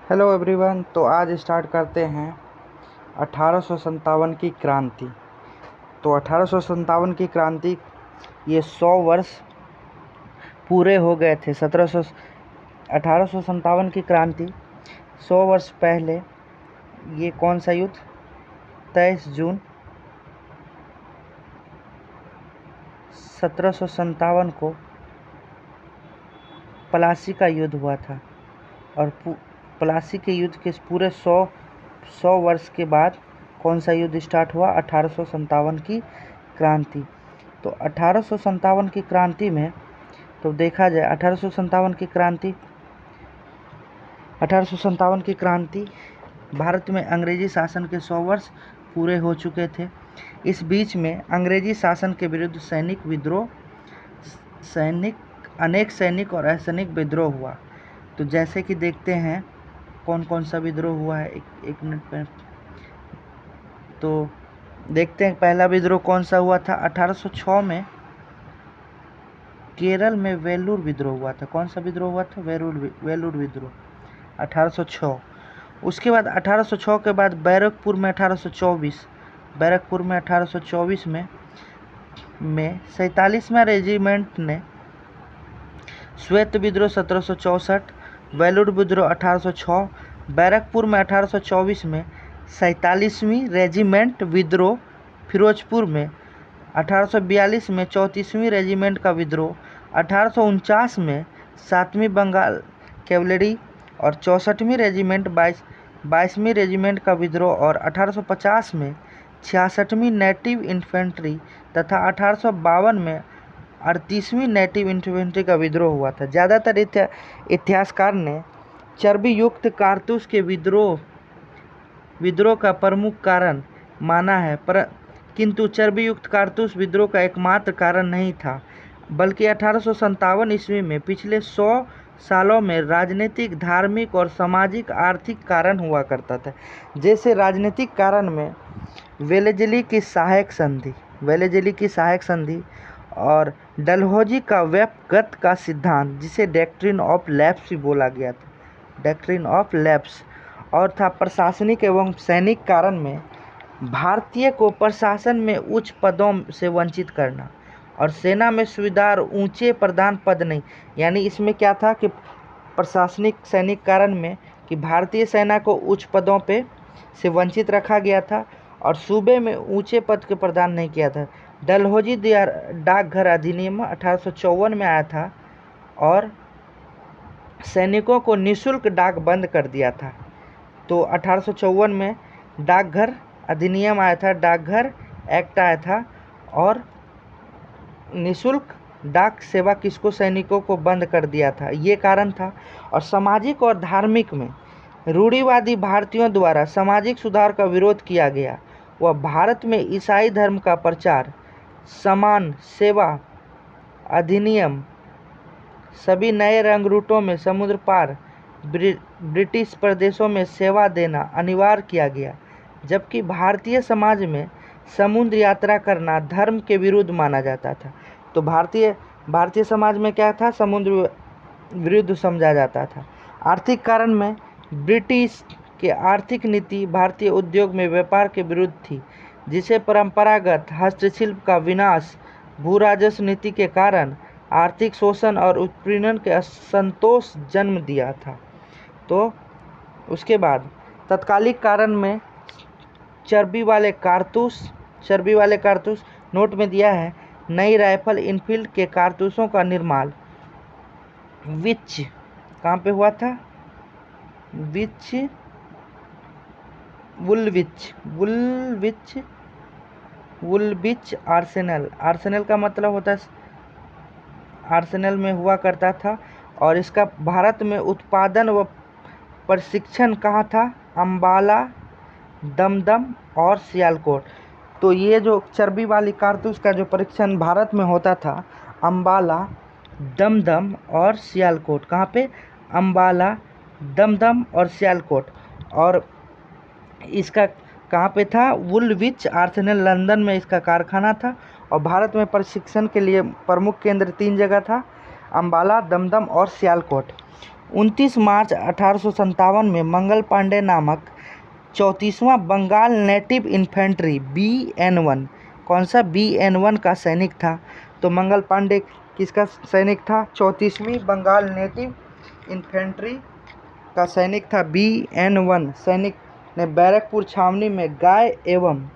Hello everyone. तो आज start करते हैं 1857 की क्रांति। तो 1857 की क्रांति ये 100 वर्ष पूरे हो गए थे। 1857 की क्रांति 100 वर्ष पहले ये कौन सा युद्ध 23 जून 1757 को प्लासी का युद्ध हुआ था। और प्लासी के युद्ध के पूरे 100 वर्ष के बाद कौन सा युद्ध स्टार्ट हुआ 1857 की क्रांति। तो 1857 की क्रांति में तो देखा जाए 1857 की क्रांति भारत में अंग्रेजी शासन के 100 वर्ष पूरे हो चुके थे। इस बीच में अंग्रेजी शासन के विरुद्ध अनेक सैनिक और असैनिक विद्रोह हुआ। तो जैसे कि देखते हैं कौन कौन सा विद्रोह हुआ है। एक मिनट पर तो देखते हैं पहला विद्रोह कौन सा हुआ था। 1806 में केरल में वेलूर विद्रोह हुआ था। कौन सा विद्रोह हुआ था? वेलूर विद्रोह 1806। उसके बाद 1806 के बाद बैरकपुर में 1824 में 47वां रेजिमेंट ने श्वेत विद्रोह 1764, वेलूर विद्रोह 1806, बैरकपुर में 1824 में 47वीं रेजिमेंट विद्रोह, फिरोजपुर में 1842 में 34वीं रेजिमेंट का विद्रोह, 1849 में 7वीं बंगाल कैवलरी और 64वीं रेजिमेंट 22वीं रेजिमेंट का विद्रोह और 1850 में 66वीं नेटिव इन्फेंट्री तथा 1852 में 38वीं नेटिव इन्फेंट्री का विद्रोह हुआ था। ज़्यादातर इतिहासकार ने चर्बी युक्त कारतूस के विद्रोह का प्रमुख कारण माना है, किंतु चर्बी युक्त कारतूस विद्रोह का एकमात्र कारण नहीं था, बल्कि 1857 ईस्वी में पिछले 100 सालों में राजनीतिक, धार्मिक और सामाजिक आर्थिक कारण हुआ करता था। जैसे राजनीतिक कारण में वेलेजली की सहायक संधि और डलहौजी का व्यपगत का सिद्धांत, जिसे डॉक्ट्रिन ऑफ लैप्स भी बोला गया था, डॉक्ट्रिन ऑफ लैप्स। और था प्रशासनिक एवं सैनिक कारण में भारतीय को प्रशासन में उच्च पदों से वंचित करना और सेना में सुविधार ऊंचे प्रधान पद नहीं। यानी इसमें क्या था कि प्रशासनिक सैनिक कारण में कि भारतीय सेना को उच्च पदों पे से वंचित रखा गया था और सूबे में ऊंचे पद के प्रदान नहीं किया था। डलहौजी डाकघर अधिनियम 1854 में आया था और सैनिकों को निःशुल्क डाक बंद कर दिया था। तो 1854 में डाकघर अधिनियम आया था, डाकघर एक्ट आया था और निःशुल्क डाक सेवा सैनिकों को बंद कर दिया था, ये कारण था। और सामाजिक और धार्मिक में रूढ़िवादी भारतीयों द्वारा सामाजिक सुधार का विरोध किया गया। वह भारत में ईसाई धर्म का प्रचार, समान सेवा अधिनियम, सभी नए रंग रूटों में समुद्र पार ब्रिटिश प्रदेशों में सेवा देना अनिवार्य किया गया, जबकि भारतीय समाज में समुद्र यात्रा करना धर्म के विरुद्ध माना जाता था। तो भारतीय समाज में क्या था? समुद्र विरुद्ध समझा जाता था। आर्थिक कारण में ब्रिटिश के आर्थिक नीति भारतीय उद्योग में व्यापार के विरुद्ध थी, जिसे परंपरागत हस्तशिल्प का विनाश, भू राजस्व नीति के कारण आर्थिक शोषण और उत्पीड़न के असंतोष जन्म दिया था। तो उसके बाद तत्कालिक कारण में चर्बी वाले कारतूस नोट में दिया है। नई राइफल इनफील्ड के कारतूसों का निर्माण कहाँ पे हुआ था? वुलविच आर्सेनल का मतलब होता है आर्सेनल में हुआ करता था। और इसका भारत में उत्पादन व प्रशिक्षण कहाँ था? अम्बाला, दमदम और सियालकोट। तो ये जो चर्बी वाली कारतूस का जो परीक्षण भारत में होता था, अम्बाला, दमदम और सियालकोट। कहाँ पे? अम्बाला, दमदम और सियालकोट। और इसका कहाँ पे था? वुलविच आर्सेनल, लंदन में इसका कारखाना था। और भारत में प्रशिक्षण के लिए प्रमुख केंद्र 3 जगह था, अम्बाला, दमदम और सियालकोट। 29 मार्च 1857 में मंगल पांडे नामक 34वां बंगाल नेटिव इन्फेंट्री BN1, कौन सा BN1 का सैनिक था? तो मंगल पांडे किसका सैनिक था? 34वीं बंगाल नेटिव इन्फेंट्री का सैनिक था। BN1 सैनिक ने बैरकपुर छावनी में गाय एवं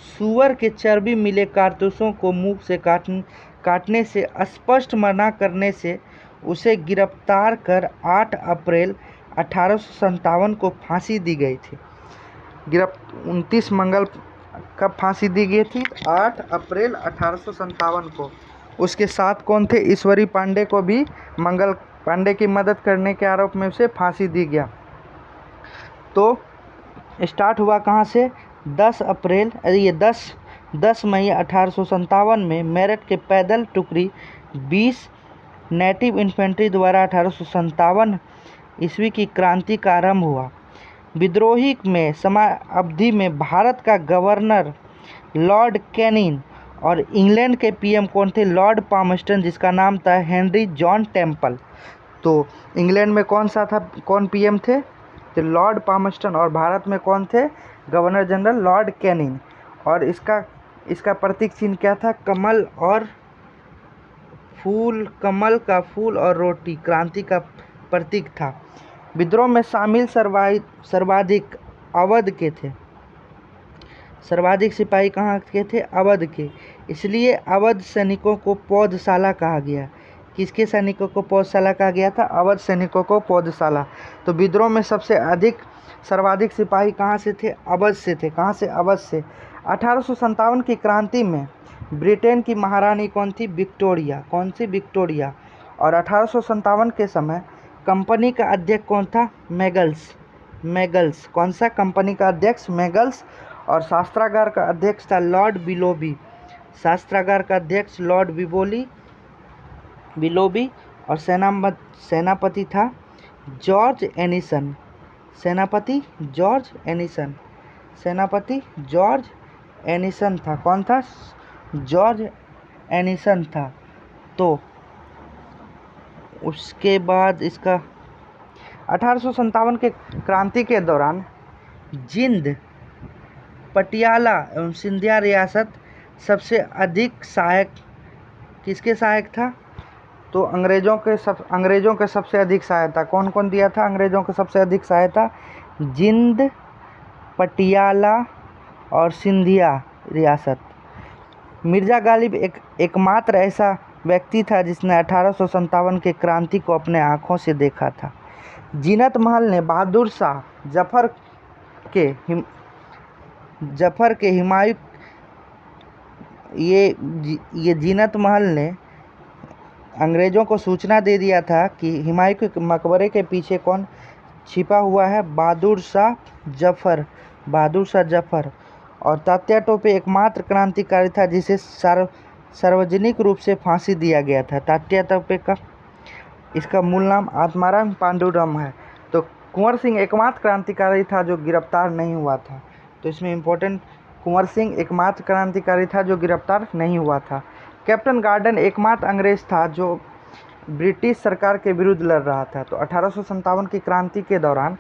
सूअर के चर्बी मिले कारतूसों को मुंह से काटने से स्पष्ट मना करने से उसे गिरफ्तार कर 8 अप्रैल 1857 को फांसी दी गई थी। 29 मंगल कब फांसी दी गई थी? 8 अप्रैल 1857 को। उसके साथ कौन थे? ईश्वरी पांडे को भी मंगल पांडे की मदद करने के आरोप में उसे फांसी दी गया। तो स्टार्ट हुआ कहाँ से? 10 मई 1857 में मेरठ के पैदल टुकड़ी 20 नेटिव इन्फेंट्री द्वारा 1857 ईस्वी की क्रांति का आरंभ हुआ। विद्रोही में समयावधि में भारत का गवर्नर लॉर्ड कैनिंग और इंग्लैंड के PM कौन थे? लॉर्ड पामस्टन, जिसका नाम था हेनरी जॉन टेम्पल। तो इंग्लैंड में कौन सा था? कौन PM थे? तो लॉर्ड पामस्टन। और भारत में कौन थे? Governor general Lord Canning. और इसका प्रतीक चिन्ह क्या था? कमल और फूल, कमल का फूल और रोटी क्रांति का प्रतीक था। विद्रोह में शामिल सर्वाधिक अवध के थे। सर्वाधिक सिपाही कहाँ के थे? अवध के। इसलिए अवध सैनिकों को पौधशाला कहा गया। किसके सैनिकों को पौधशाला कहा गया था? अवध सैनिकों को पौधशाला। तो विद्रोह में सर्वाधिक सिपाही कहाँ से थे? अवध से थे। कहाँ से? अवध से। 1857 की क्रांति में ब्रिटेन की महारानी कौन थी? विक्टोरिया। कौन सी? विक्टोरिया। और 1857 के समय कंपनी का अध्यक्ष कौन था? मैगल्स। कौन सा? कंपनी का अध्यक्ष मैगल्स। और शास्त्रागार का अध्यक्ष था लॉर्ड विलोबी। शास्त्रागार का अध्यक्ष लॉर्ड विलोबी। और सेनापति था जॉर्ज एनिसन। सेनापति जॉर्ज एनिसन था। कौन था? जॉर्ज एनिसन था। तो उसके बाद इसका 1857 के क्रांति के दौरान जिंद, पटियाला एवं सिंधिया रियासत सबसे अधिक सहायक किसके सहायक था? तो अंग्रेजों के सबसे अधिक सहायता कौन कौन दिया था? अंग्रेजों के सबसे अधिक सहायता जिंद, पटियाला और सिंधिया रियासत। मिर्जा गालिब एकमात्र ऐसा व्यक्ति था जिसने 1857 के क्रांति को अपने आँखों से देखा था। जीनत महल ने बहादुर शाह जफर के हुमायूं ये जीनत महल ने अंग्रेज़ों को सूचना दे दिया था कि हुमायूं के मकबरे के पीछे कौन छिपा हुआ है? बहादुर शाह जफर। और तात्या टोपे एकमात्र क्रांतिकारी था जिसे सार्वजनिक रूप से फांसी दिया गया था। तात्या टोपे का इसका मूल नाम आत्माराम पांडुरंग है। तो कुंवर सिंह एकमात्र क्रांतिकारी था जो गिरफ्तार नहीं हुआ था। तो इसमें इम्पोर्टेंट, कुंवर सिंह एकमात्र क्रांतिकारी था जो गिरफ्तार नहीं हुआ था। कैप्टन गार्डन एकमात्र अंग्रेज था जो ब्रिटिश सरकार के विरुद्ध लड़ रहा था। तो 1857 की क्रांति के दौरान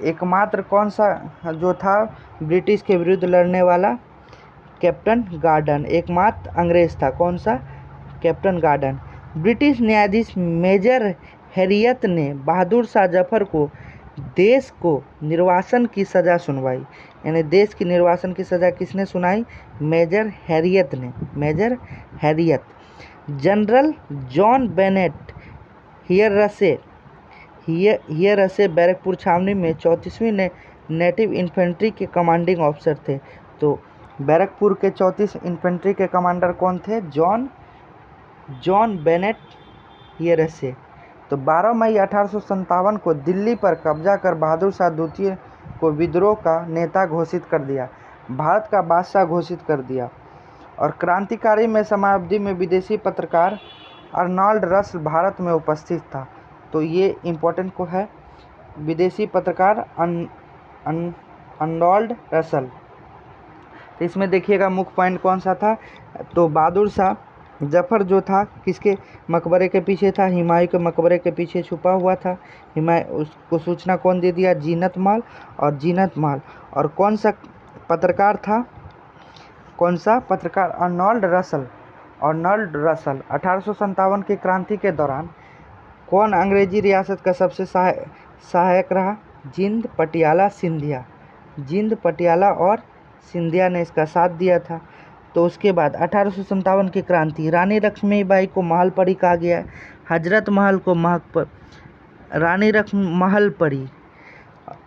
एकमात्र कौन सा जो था ब्रिटिश के विरुद्ध लड़ने वाला? कैप्टन गार्डन एकमात्र अंग्रेज था। कौन सा? Captain garden. ब्रिटिश न्यायाधीश मेजर हैरियत ने बहादुर शाह जफर को देश को निर्वासन की सज़ा सुनवाई। यानी देश की निर्वासन की सज़ा किसने सुनाई? मेजर हैरियत। General John Bennet Hearsey Barrackpore छावनी में 34वीं नेटिव इन्फेंट्री के कमांडिंग ऑफिसर थे। तो बैरकपुर के 34 इन्फेंट्री के कमांडर कौन थे? John Bennet hearsay. तो 12 मई 1857 को दिल्ली पर कब्जा कर बहादुर शाह द्वितीय को विद्रोह का नेता घोषित कर दिया, भारत का बादशाह घोषित कर दिया। और क्रांतिकारी में समयावधि में विदेशी पत्रकार अर्नॉल्ड रसल भारत में उपस्थित था। तो ये इम्पोर्टेंट को है, विदेशी पत्रकार अर्नॉल्ड रसल। तो इसमें देखिएगा मुख्य पॉइंट कौन सा था? तो बहादुर शाह जफर जो था किसके मकबरे के पीछे था? हुमायूं के मकबरे के पीछे छुपा हुआ था। उसको सूचना कौन दे दिया? जीनत महल। और कौन सा पत्रकार था? कौन सा पत्रकार? Arnold Russell. 1857 की क्रांति के दौरान कौन अंग्रेजी रियासत का सबसे सहायक रहा? जिंद, पटियाला, सिंधिया। जिंद, पटियाला और सिंधिया ने इसका साथ दिया था। तो उसके बाद 1857 की क्रांति, रानी लक्ष्मीबाई को महलपरी कहा गया है। हजरत महल को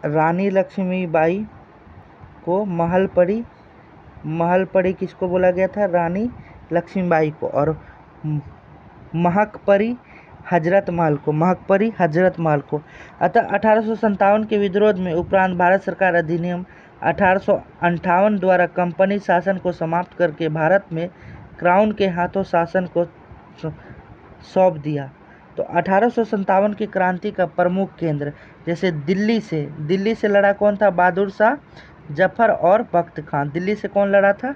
रानी लक्ष्मीबाई को महलपरी किसको बोला गया था? रानी लक्ष्मीबाई को। और महकपरी हजरत महल को। अतः 1857 के विद्रोह में उपरांत भारत सरकार अधिनियम 1858 द्वारा कंपनी शासन को समाप्त करके भारत में क्राउन के हाथों शासन को सौंप दिया। तो 1857 की क्रांति का प्रमुख केंद्र, जैसे दिल्ली से लड़ा कौन था? बहादुर शाह जफर और बख्त खां। दिल्ली से कौन लड़ा था?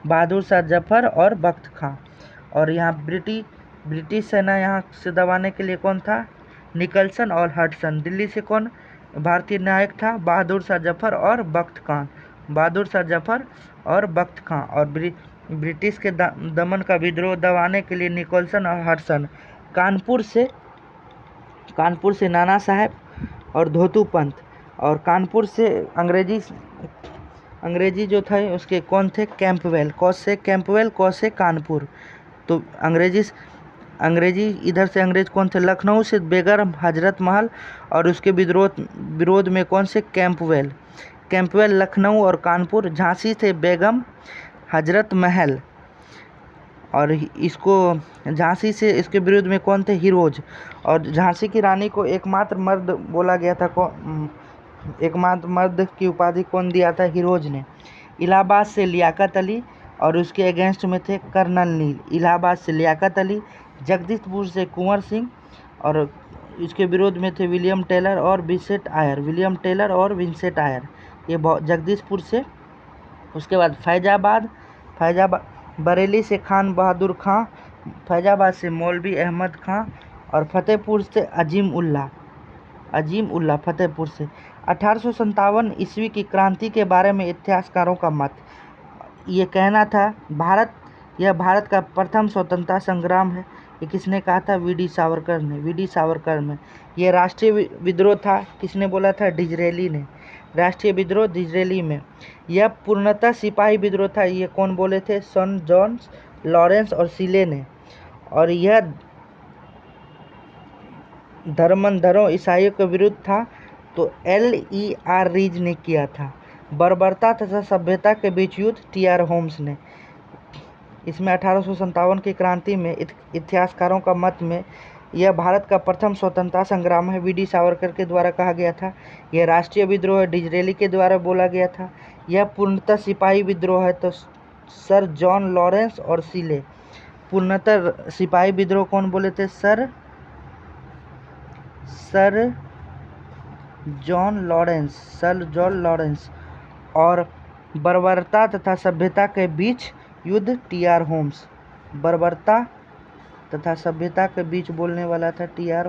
बहादुर शाह जफर और बख्त खां। और यहाँ ब्रिटिश सेना यहाँ से दबाने के लिए कौन था? निकलसन और हडसन। दिल्ली से कौन भारतीय नायक था? बहादुर शाह जफर और बख्त खां। और ब्रिटिश के दमन का विद्रोह दबाने के लिए निकलसन और हडसन। कानपुर से नाना साहेब और धोतू पंत। और कानपुर से अंग्रेजी जो थे उसके कौन थे? कैंपवेल। कौ से कानपुर। तो अंग्रेजी इधर से अंग्रेज कौन थे? लखनऊ से बेगम हजरत महल। और उसके विरोध में कौन से? कैंपवेल लखनऊ और कानपुर। झांसी से बेगम हजरत महल। और झांसी से इसके विरोध में कौन थे? हिरोज। और झांसी की रानी को एकमात्र मर्द बोला गया था। एकमात्र मर्द की उपाधि कौन दिया था? हिरोज ने। इलाहाबाद से लियाकत अली और उसके अगेंस्ट में थे कर्नल नील। इलाहाबाद से लियाकत अली। जगदीशपुर से कुंवर सिंह और इसके विरोध में थे विलियम टेलर और विंसेंट आयर। ये जगदीशपुर से। उसके बाद फैजाबाद बरेली से खान बहादुर खां। फैजाबाद से मौलवी अहमद खां। और फतेहपुर से अजीम उल्लाह फतेहपुर से। 1857 ईस्वी की क्रांति के बारे में इतिहासकारों का मत ये कहना था, यह भारत का प्रथम स्वतंत्रता संग्राम है। ये किसने कहा था? वी.डी. सावरकर ने। यह राष्ट्रीय विद्रोह था। किसने बोला था? डिजरेली ने। राष्ट्रीय विद्रोह डिजरेली में। यह पूर्णतः सिपाही विद्रोह था। ये कौन बोले थे? सन जॉन लॉरेंस और सीले ने। और यह धर्मांधरों ईसाइयों के विरुद्ध था। तो L.E.R. रीज ने किया था। बर्बरता तथा सभ्यता के बीच युद्ध, T.R. होम्स ने। इसमें 1857 की क्रांति में इतिहासकारों का मत में यह भारत का प्रथम स्वतंत्रता संग्राम है। वी.डी. सावरकर के द्वारा कहा गया था। यह राष्ट्रीय विद्रोह है, डिजरेली के द्वारा बोला गया था। यह पूर्णतः सिपाही विद्रोह है, तो सर जॉन लॉरेंस और सीले। पूर्णतः सिपाही विद्रोह कौन बोले थे? Sir John Lawrence. और बर्बरता तथा सभ्यता के बीच युद्ध, T.R. होम्स। बर्बरता तथा सभ्यता के बीच बोलने वाला था T.R.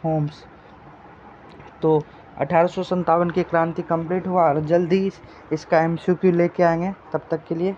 होम्स। तो 1857 की क्रांति कंप्लीट हुआ और जल्दी इसका MCQ लेके आएंगे। तब तक के लिए